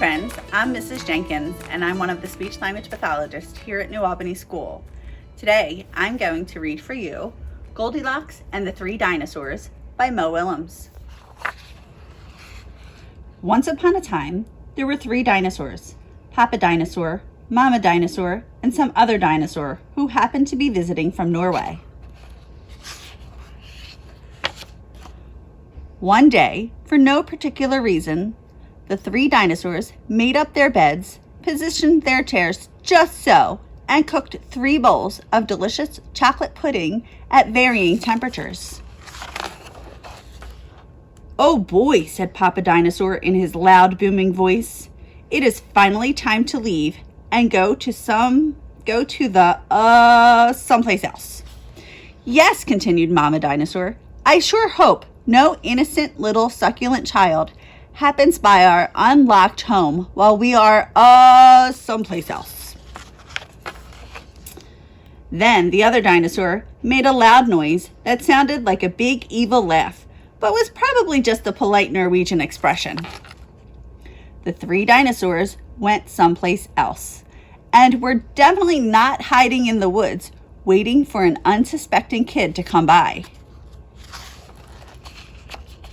friends, I'm Mrs. Jenkins, and I'm one of the speech-language pathologists here at New Albany School. Today, I'm going to read for you Goldilocks and the Three Dinosaurs by Mo Willems. Once upon a time, there were three dinosaurs, Papa Dinosaur, Mama Dinosaur, and some other dinosaur who happened to be visiting from Norway. One day, for no particular reason, the three dinosaurs made up their beds, positioned their chairs just so, and cooked 3 bowls of delicious chocolate pudding at varying temperatures. "Oh boy," said Papa Dinosaur in his loud, booming voice. "It is finally time to leave and go to someplace else." "Yes," continued Mama Dinosaur, "I sure hope no innocent little succulent child happens by our unlocked home while we are someplace else." Then the other dinosaur made a loud noise that sounded like a big evil laugh, but was probably just a polite Norwegian expression. The three dinosaurs went someplace else, and were definitely not hiding in the woods waiting for an unsuspecting kid to come by.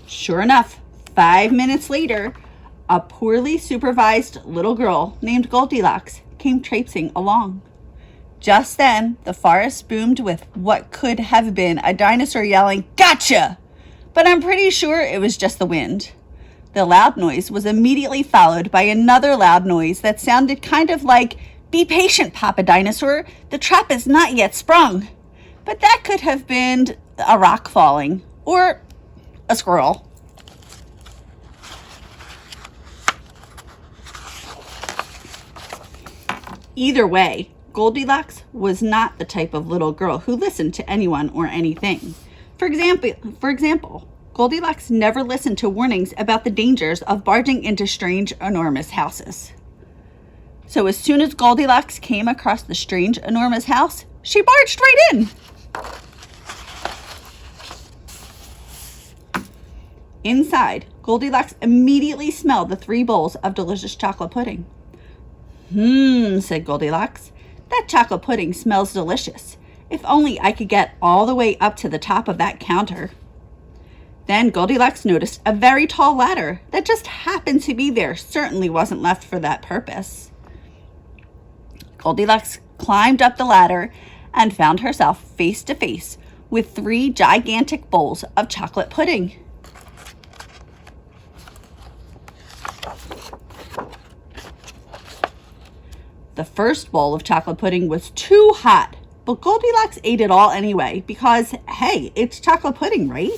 Sure enough, 5 minutes later, a poorly supervised little girl named Goldilocks came traipsing along. Just then, the forest boomed with what could have been a dinosaur yelling, "Gotcha!" But I'm pretty sure it was just the wind. The loud noise was immediately followed by another loud noise that sounded kind of like, "Be patient, Papa Dinosaur, the trap is not yet sprung." But that could have been a rock falling or a squirrel. Either way, Goldilocks was not the type of little girl who listened to anyone or anything. For example, Goldilocks never listened to warnings about the dangers of barging into strange, enormous houses. So as soon as Goldilocks came across the strange, enormous house, she barged right in. Inside, Goldilocks immediately smelled the 3 bowls of delicious chocolate pudding. Said Goldilocks. "That chocolate pudding smells delicious. If only I could get all the way up to the top of that counter." Then Goldilocks noticed a very tall ladder that just happened to be there. Certainly wasn't left for that purpose. Goldilocks climbed up the ladder and found herself face to face with 3 gigantic bowls of chocolate pudding. The first bowl of chocolate pudding was too hot, but Goldilocks ate it all anyway because, hey, it's chocolate pudding, right?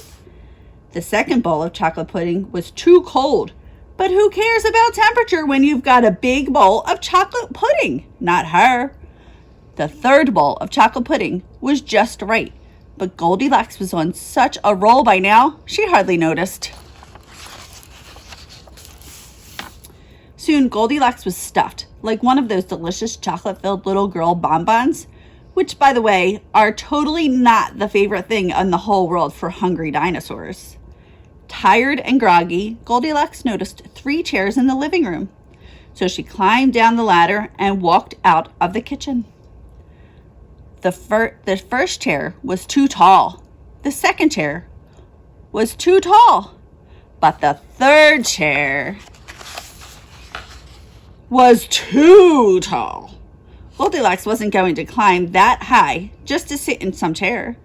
The second bowl of chocolate pudding was too cold, but who cares about temperature when you've got a big bowl of chocolate pudding? Not her. The third bowl of chocolate pudding was just right, but Goldilocks was on such a roll by now, she hardly noticed. Soon Goldilocks was stuffed like one of those delicious chocolate-filled little girl bonbons, which, by the way, are totally not the favorite thing in the whole world for hungry dinosaurs. Tired and groggy, Goldilocks noticed 3 chairs in the living room, so she climbed down the ladder and walked out of the kitchen. The first chair was too tall. The second chair was too tall. But the third chair was too tall. Goldilocks wasn't going to climb that high just to sit in some chair,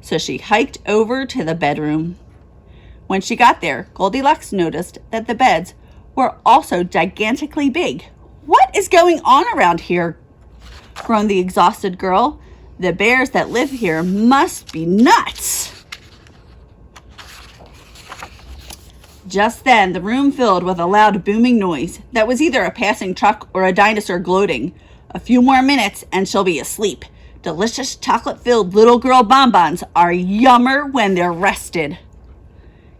so she hiked over to the bedroom. When she got there, Goldilocks noticed that the beds were also gigantically big. "What is going on around here?" groaned the exhausted girl. "The bears that live here must be nuts." Just then, the room filled with a loud booming noise that was either a passing truck or a dinosaur gloating. "A few more minutes and she'll be asleep. Delicious chocolate-filled little girl bonbons are yummer when they're rested."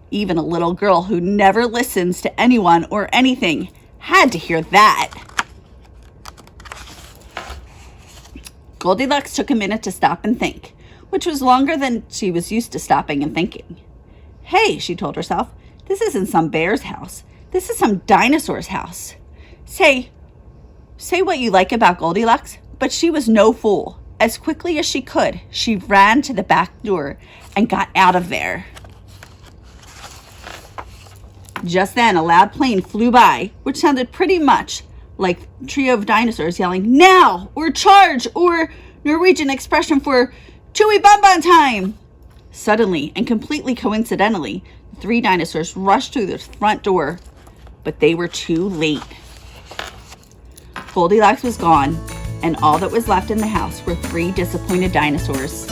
Even a little girl who never listens to anyone or anything had to hear that. Goldilocks took a minute to stop and think, which was longer than she was used to stopping and thinking. "Hey," she told herself, "this isn't some bear's house. This is some dinosaur's house." Say what you like about Goldilocks, but she was no fool. As quickly as she could, she ran to the back door and got out of there. Just then, a loud plane flew by, which sounded pretty much like a trio of dinosaurs yelling, "Now!" or "Charge!" or Norwegian expression for "Chewy Bonbon time!" Suddenly, and completely coincidentally, the three dinosaurs rushed through the front door, but they were too late. Goldilocks was gone, and all that was left in the house were three disappointed dinosaurs.